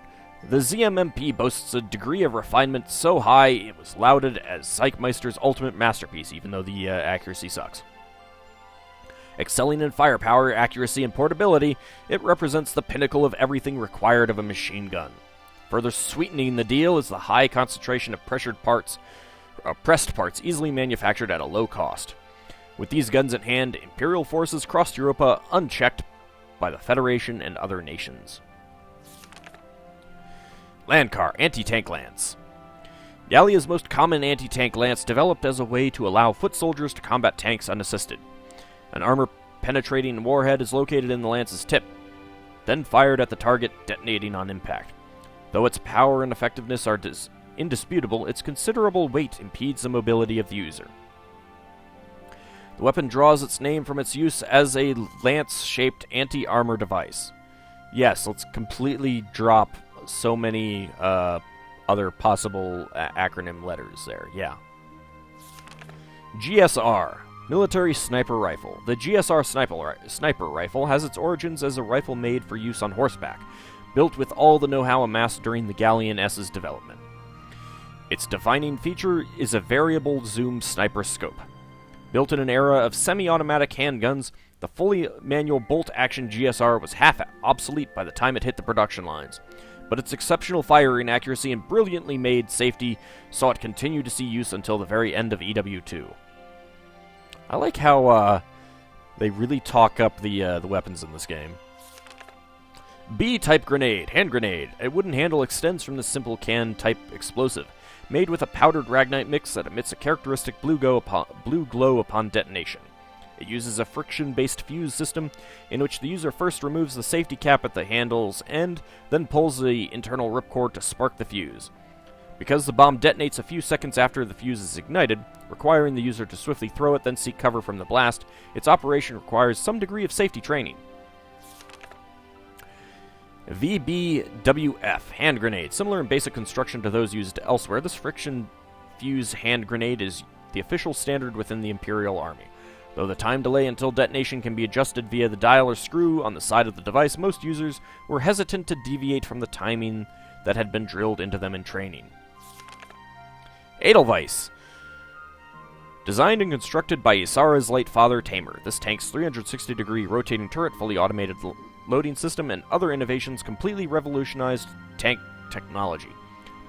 Speaker 1: The ZMMP boasts a degree of refinement so high it was lauded as Zeichmeister's ultimate masterpiece, even though the accuracy sucks. Excelling in firepower, accuracy, and portability, it represents the pinnacle of everything required of a machine gun. Further sweetening the deal is the high concentration of pressed parts easily manufactured at a low cost. With these guns at hand, Imperial forces crossed Europa unchecked by the Federation and other nations. Landcar, anti-tank lance. Gallia's most common anti-tank lance developed as a way to allow foot soldiers to combat tanks unassisted. An armor-penetrating warhead is located in the lance's tip, then fired at the target, detonating on impact. Though its power and effectiveness are indisputable, its considerable weight impedes the mobility of the user. The weapon draws its name from its use as a lance-shaped anti-armor device. Yes, let's completely drop so many other possible acronym letters there, yeah. GSR, military sniper rifle. The GSR sniper rifle has its origins as a rifle made for use on horseback, built with all the know-how amassed during the Galleon S's development. Its defining feature is a variable zoom sniper scope. Built in an era of semi-automatic handguns, the fully manual bolt-action GSR was half obsolete by the time it hit the production lines. But its exceptional firing accuracy and brilliantly made safety saw it continue to see use until the very end of EW2. I like how they really talk up the weapons in this game. B-type grenade, hand grenade. A wooden handle extends from the simple can-type explosive, made with a powdered ragnite mix that emits a characteristic blue glow upon detonation. It uses a friction-based fuse system in which the user first removes the safety cap at the handle's end, then pulls the internal ripcord to spark the fuse. Because the bomb detonates a few seconds after the fuse is ignited, requiring the user to swiftly throw it, then seek cover from the blast, its operation requires some degree of safety training. VBWF, hand grenade. Similar in basic construction to those used elsewhere, this friction fuse hand grenade is the official standard within the Imperial Army. Though the time delay until detonation can be adjusted via the dial or screw on the side of the device, most users were hesitant to deviate from the timing that had been drilled into them in training. Edelweiss. Designed and constructed by Isara's late father, Tamer, this tank's 360-degree rotating turret, fully automated loading system, and other innovations completely revolutionized tank technology.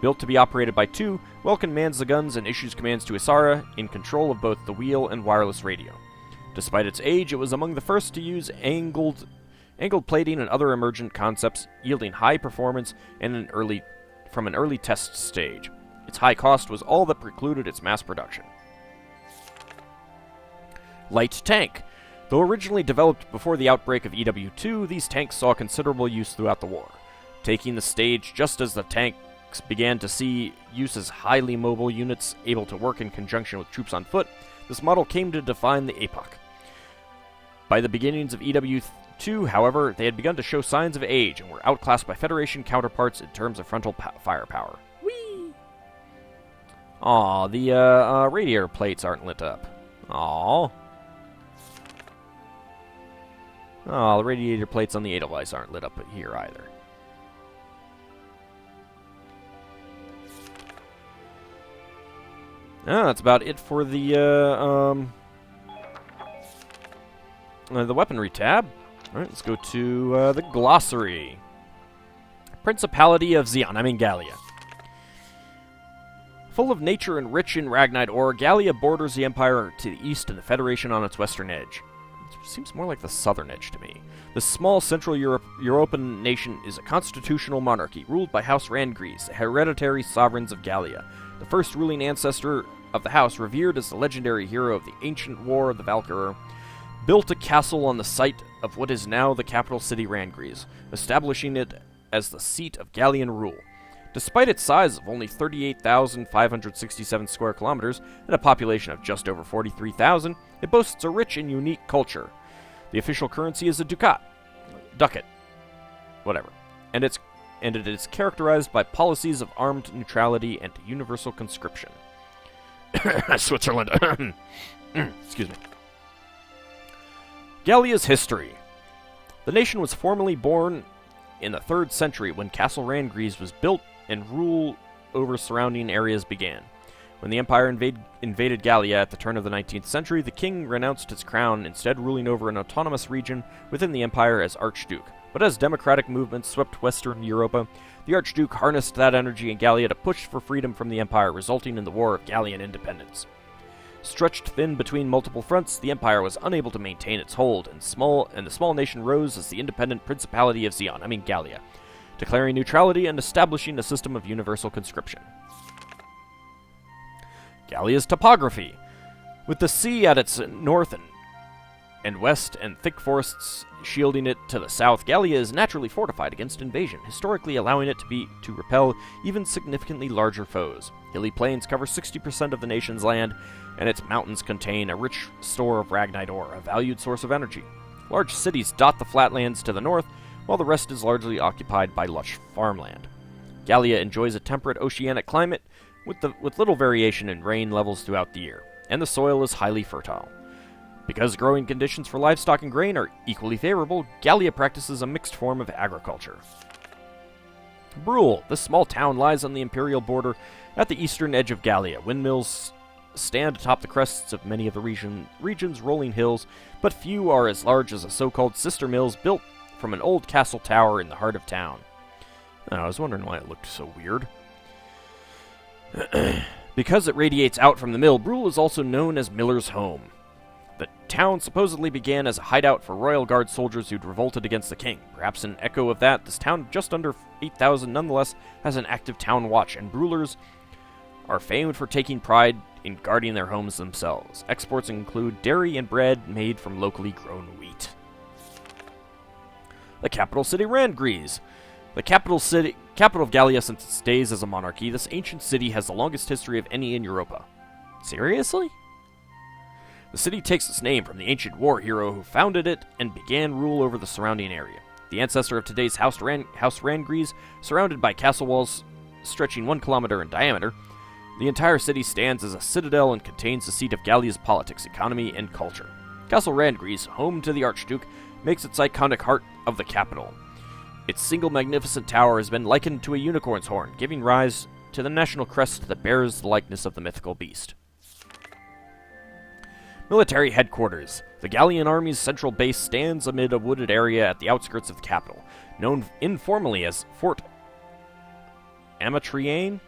Speaker 1: Built to be operated by two, Well commands the guns and issues commands to Isara, in control of both the wheel and wireless radio. Despite its age, it was among the first to use angled plating and other emergent concepts, yielding high performance from an early test stage. Its high cost was all that precluded its mass production. Light tank. Though originally developed before the outbreak of EW2, these tanks saw considerable use throughout the war. Taking the stage just as the tanks began to see use as highly mobile units able to work in conjunction with troops on foot, this model came to define the epoch. By the beginnings of EW2, however, they had begun to show signs of age and were outclassed by Federation counterparts in terms of frontal firepower. Whee! Aw, the radiator plates aren't lit up. Aw. Oh, the radiator plates on the Edelweiss aren't lit up here either. That's about it for the weaponry tab. Alright, let's go to the glossary. Principality of Gallia. Full of nature and rich in Ragnite ore, Gallia borders the Empire to the east and the Federation on its western edge. Seems more like the southern edge to me. This small Central European nation is a constitutional monarchy ruled by House Randgries, the hereditary sovereigns of Gallia. The first ruling ancestor of the house, revered as the legendary hero of the ancient war of the Valkyria, built a castle on the site of what is now the capital city Randgries, establishing it as the seat of Gallian rule. Despite its size of only 38,567 square kilometers and a population of just over 43,000, it boasts a rich and unique culture. The official currency is a ducat, whatever, and it is characterized by policies of armed neutrality and universal conscription. Switzerland. Excuse me. Gallia's history. The nation was formally born in the 3rd century when Castle Randgries was built and rule over surrounding areas began. When the Empire invaded Gallia at the turn of the 19th century, the king renounced his crown, instead ruling over an autonomous region within the Empire as Archduke. But as democratic movements swept Western Europa, the Archduke harnessed that energy in Gallia to push for freedom from the Empire, resulting in the War of Gallian Independence. Stretched thin between multiple fronts, the Empire was unable to maintain its hold, and the small nation rose as the independent Principality of Gallia, declaring neutrality and establishing a system of universal conscription. Gallia's topography. With the sea at its north and west and thick forests shielding it to the south, Gallia is naturally fortified against invasion, historically allowing it to repel even significantly larger foes. Hilly plains cover 60% of the nation's land, and its mountains contain a rich store of Ragnite ore, a valued source of energy. Large cities dot the flatlands to the north, while the rest is largely occupied by lush farmland. Gallia enjoys a temperate oceanic climate, with little variation in rain levels throughout the year, and the soil is highly fertile. Because growing conditions for livestock and grain are equally favorable, Gallia practices a mixed form of agriculture. Brule. This small town lies on the imperial border at the eastern edge of Gallia. Windmills stand atop the crests of many of the region's rolling hills, but few are as large as the so-called sister mills built from an old castle tower in the heart of town. I was wondering why it looked so weird. Because it radiates out from the mill, Brule is also known as Miller's Home. The town supposedly began as a hideout for Royal Guard soldiers who'd revolted against the king. Perhaps an echo of that, this town of just under 8,000 nonetheless has an active town watch, and Brulers are famed for taking pride in guarding their homes themselves. Exports include dairy and bread made from locally grown wheat. The capital city Randgries. The capital of Gallia since its days as a monarchy, this ancient city has the longest history of any in Europa. Seriously? The city takes its name from the ancient war hero who founded it and began rule over the surrounding area. The ancestor of today's House Randgries, surrounded by castle walls stretching 1 kilometer in diameter, the entire city stands as a citadel and contains the seat of Gallia's politics, economy, and culture. Castle Randgries, home to the Archduke, makes its iconic heart of the capital. Its single magnificent tower has been likened to a unicorn's horn, giving rise to the national crest that bears the likeness of the mythical beast. Military headquarters. The Gallian army's central base stands amid a wooded area at the outskirts of the capital, known informally as Fort Amatriane.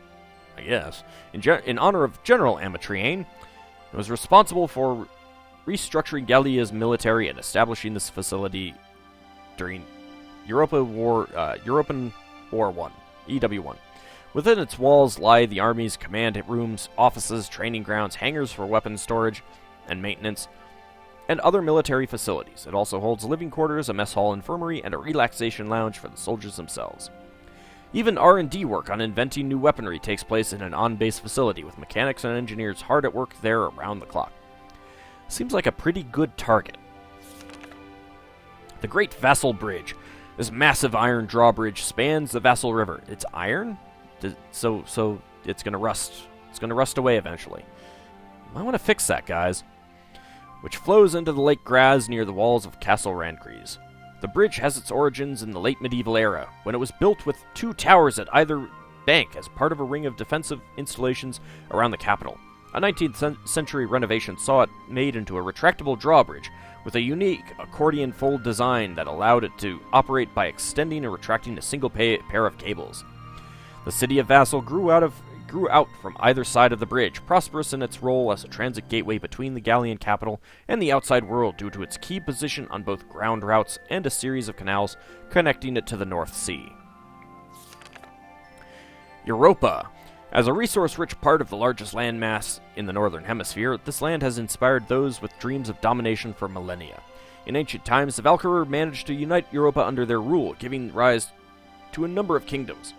Speaker 1: I guess, in honor of General Amatriane, and was responsible for restructuring Gallia's military and establishing this facility during European War I, EW1. Within its walls lie the Army's command rooms, offices, training grounds, hangars for weapons storage and maintenance, and other military facilities. It also holds living quarters, a mess hall, infirmary, and a relaxation lounge for the soldiers themselves. Even R&D work on inventing new weaponry takes place in an on-base facility, with mechanics and engineers hard at work there around the clock. Seems like a pretty good target. The Great Vasel Bridge. This massive iron drawbridge spans the Vasel River. It's iron? So it's gonna rust. It's gonna rust away eventually. Might want to fix that, guys. Which flows into the Lake Graz near the walls of Castle Rankries. The bridge has its origins in the late medieval era, when it was built with 2 towers at either bank as part of a ring of defensive installations around the capital. A 19th century renovation saw it made into a retractable drawbridge with a unique accordion fold design that allowed it to operate by extending and retracting a single pair of cables. The city of Vasel grew out from either side of the bridge, prosperous in its role as a transit gateway between the Gallian capital and the outside world due to its key position on both ground routes and a series of canals connecting it to the North Sea. Europa. As a resource-rich part of the largest landmass in the Northern Hemisphere, this land has inspired those with dreams of domination for millennia. In ancient times, the Valkyrie managed to unite Europa under their rule, giving rise to a number of kingdoms.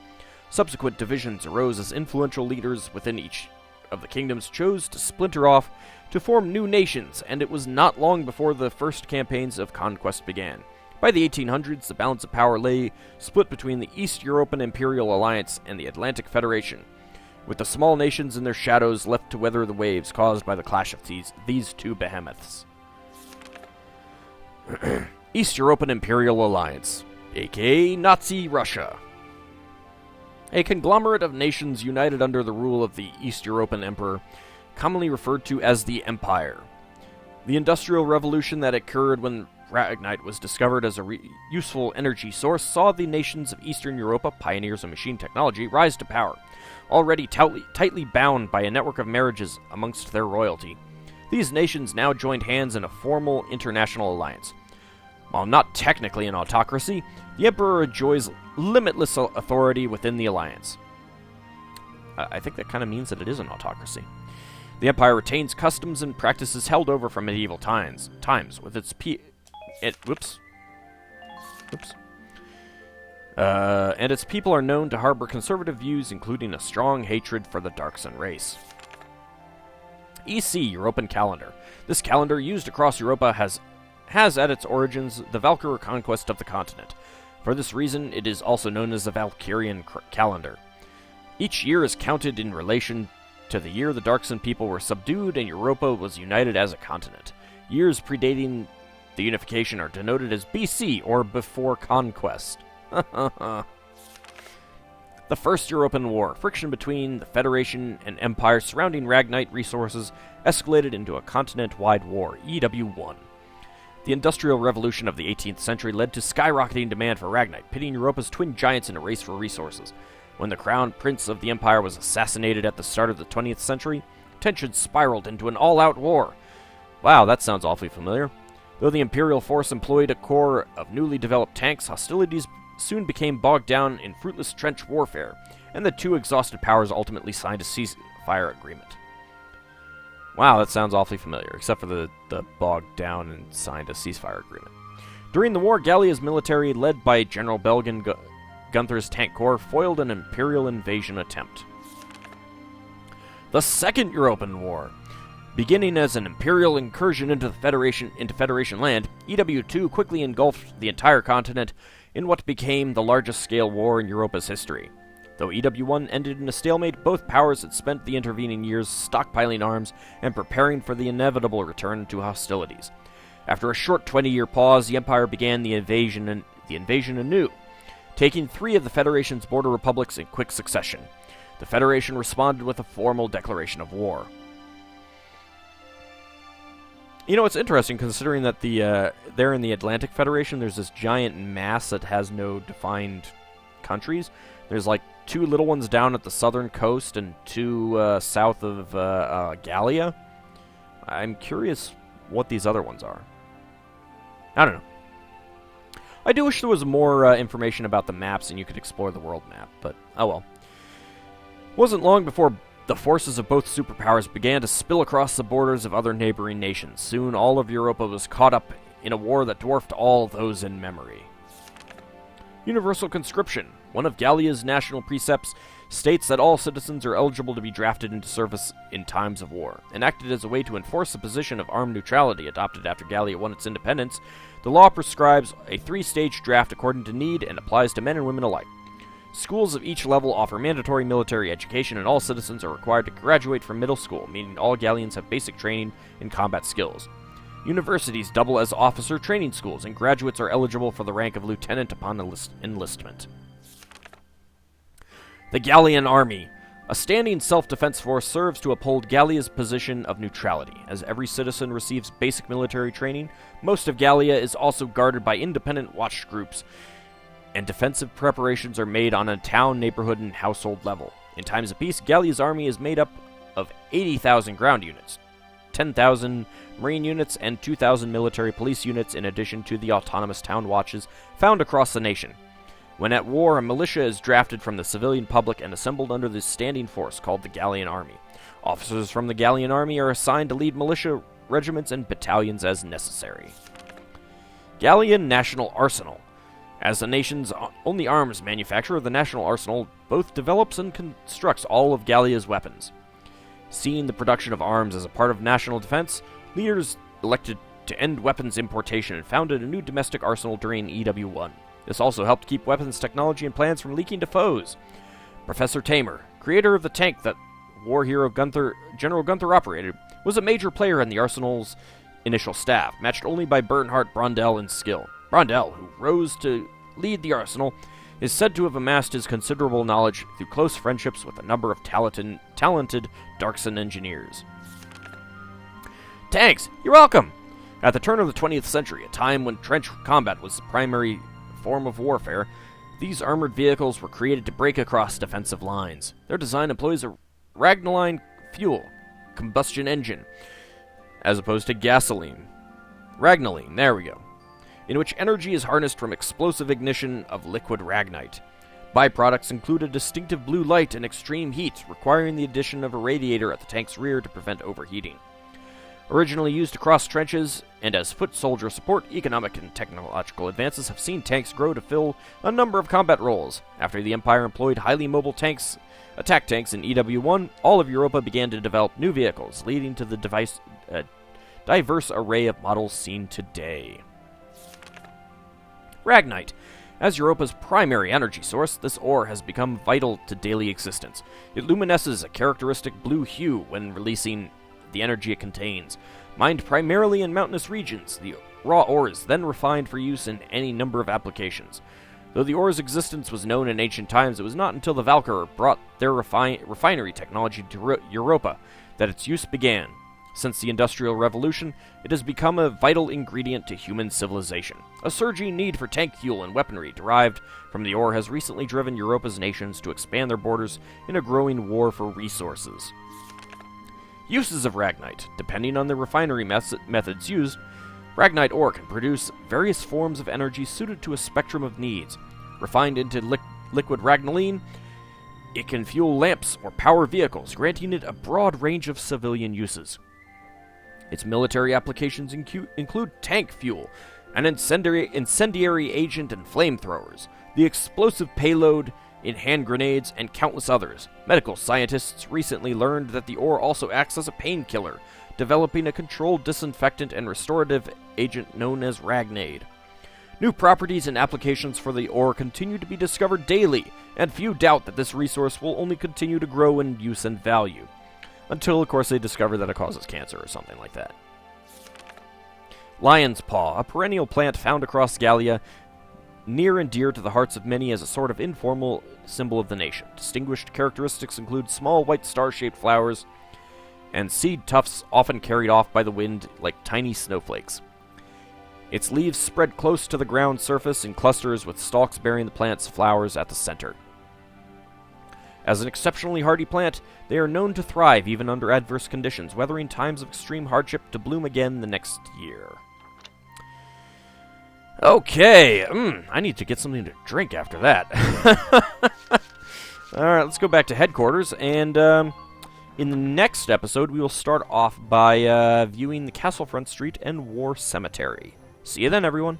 Speaker 1: Subsequent divisions arose as influential leaders within each of the kingdoms chose to splinter off to form new nations, and it was not long before the first campaigns of conquest began. By the 1800s, the balance of power lay split between the East European Imperial Alliance and the Atlantic Federation, with the small nations in their shadows left to weather the waves caused by the clash of these two behemoths. East European Imperial Alliance, aka Nazi Russia. A conglomerate of nations united under the rule of the East European Emperor, commonly referred to as the Empire. The Industrial Revolution that occurred when Ragnite was discovered as a useful energy source saw the nations of Eastern Europa, pioneers of machine technology, rise to power, already tightly bound by a network of marriages amongst their royalty. These nations now joined hands in a formal international alliance. While not technically an autocracy, the Emperor enjoys limitless authority within the alliance. I think that kind of means that it is an autocracy. The Empire retains customs and practices held over from medieval times with its and its people are known to harbor conservative views, including a strong hatred for the Darkson race. EC, European calendar. This calendar, used across Europa, has at its origins the Valkyria conquest of the continent. For this reason, it is also known as the Valkyrian calendar. Each year is counted in relation to the year the Darkson people were subdued and Europa was united as a continent. Years predating the unification are denoted as BC, or before conquest. The First European War. Friction between the Federation and Empire surrounding Ragnite resources escalated into a continent-wide war, EW1. The Industrial Revolution of the 18th century led to skyrocketing demand for Ragnite, pitting Europa's twin giants in a race for resources. When the crown prince of the empire was assassinated at the start of the 20th century, tensions spiraled into an all-out war. Wow, that sounds awfully familiar. Though the Imperial force employed a corps of newly developed tanks, hostilities soon became bogged down in fruitless trench warfare, and the two exhausted powers ultimately signed a ceasefire agreement. Wow, that sounds awfully familiar, except for the bogged down and signed a ceasefire agreement. During the war, Gallia's military, led by General Belgian Gunther's tank corps, foiled an Imperial invasion attempt. The Second European War. Beginning as an Imperial incursion into Federation land, EW2 quickly engulfed the entire continent in what became the largest-scale war in Europa's history. Though EW1 ended in a stalemate, both powers had spent the intervening years stockpiling arms and preparing for the inevitable return to hostilities. After a short 20-year pause, the Empire began the invasion anew, taking 3 of the Federation's border republics in quick succession. The Federation responded with a formal declaration of war. You know, it's interesting considering that there in the Atlantic Federation, there's this giant mass that has no defined countries. There's like 2 little ones down at the southern coast and 2 south of Gallia. I'm curious what these other ones are. I don't know. I do wish there was more information about the maps and you could explore the world map, but oh well. It wasn't long before the forces of both superpowers began to spill across the borders of other neighboring nations. Soon all of Europa was caught up in a war that dwarfed all those in memory. Universal conscription, one of Gallia's national precepts, states that all citizens are eligible to be drafted into service in times of war. Enacted as a way to enforce the position of armed neutrality adopted after Gallia won its independence, the law prescribes a 3-stage draft according to need and applies to men and women alike. Schools of each level offer mandatory military education, and all citizens are required to graduate from middle school, meaning all Gallians have basic training in combat skills. Universities double as officer training schools, and graduates are eligible for the rank of lieutenant upon enlistment. The Gallian Army. A standing self-defense force serves to uphold Gallia's position of neutrality. As every citizen receives basic military training, most of Gallia is also guarded by independent watch groups, and defensive preparations are made on a town, neighborhood, and household level. In times of peace, Gallia's army is made up of 80,000 ground units, 10,000 marine units, and 2,000 military police units, in addition to the autonomous town watches found across the nation. When at war, a militia is drafted from the civilian public and assembled under this standing force called the Gallian Army. Officers from the Gallian Army are assigned to lead militia regiments and battalions as necessary. Gallian National Arsenal. As the nation's only arms manufacturer, the National Arsenal both develops and constructs all of Gallia's weapons. Seeing the production of arms as a part of national defense, leaders elected to end weapons importation and founded a new domestic arsenal during EW1. This also helped keep weapons technology and plans from leaking to foes. Professor Tamer, creator of the tank that war hero General Gunther operated, was a major player in the arsenal's initial staff, matched only by Bernhard Brondel in skill. Brondel, who rose to lead the arsenal, is said to have amassed his considerable knowledge through close friendships with a number of talented Darkson engineers. Tanks, you're welcome! At the turn of the 20th century, a time when trench combat was the primary form of warfare, these armored vehicles were created to break across defensive lines. Their design employs a Ragnaline fuel combustion engine, as opposed to gasoline. Ragnaline, there we go. In which energy is harnessed from explosive ignition of liquid ragnite. Byproducts include a distinctive blue light and extreme heat, requiring the addition of a radiator at the tank's rear to prevent overheating. Originally used to cross trenches and as foot soldier support, economic and technological advances have seen tanks grow to fill a number of combat roles. After the Empire employed highly mobile attack tanks in EW1, all of Europa began to develop new vehicles, leading to the diverse array of models seen today. Ragnite. As Europa's primary energy source, this ore has become vital to daily existence. It luminesces a characteristic blue hue when releasing the energy it contains. Mined primarily in mountainous regions, the raw ore is then refined for use in any number of applications. Though the ore's existence was known in ancient times, it was not until the Valkyr brought their refinery technology to Europa that its use began. Since the Industrial Revolution, it has become a vital ingredient to human civilization. A surging need for tank fuel and weaponry derived from the ore has recently driven Europa's nations to expand their borders in a growing war for resources. Uses of Ragnite. Depending on the refinery methods used, Ragnite ore can produce various forms of energy suited to a spectrum of needs. Refined into liquid Ragnaline, it can fuel lamps or power vehicles, granting it a broad range of civilian uses. Its military applications include tank fuel, an incendiary agent, and flamethrowers, the explosive payload in hand grenades, and countless others. Medical scientists recently learned that the ore also acts as a painkiller, developing a controlled disinfectant and restorative agent known as Ragnade. New properties and applications for the ore continue to be discovered daily, and few doubt that this resource will only continue to grow in use and value. Until, of course, they discover that it causes cancer or something like that. Lion's Paw, a perennial plant found across Gallia, near and dear to the hearts of many as a sort of informal symbol of the nation. Distinguished characteristics include small white star-shaped flowers and seed tufts often carried off by the wind like tiny snowflakes. Its leaves spread close to the ground surface in clusters with stalks bearing the plant's flowers at the center. As an exceptionally hardy plant, they are known to thrive even under adverse conditions, weathering times of extreme hardship to bloom again the next year. Okay, I need to get something to drink after that. Alright, let's go back to headquarters, and in the next episode, we will start off by viewing the Castlefront Street and War Cemetery. See you then, everyone.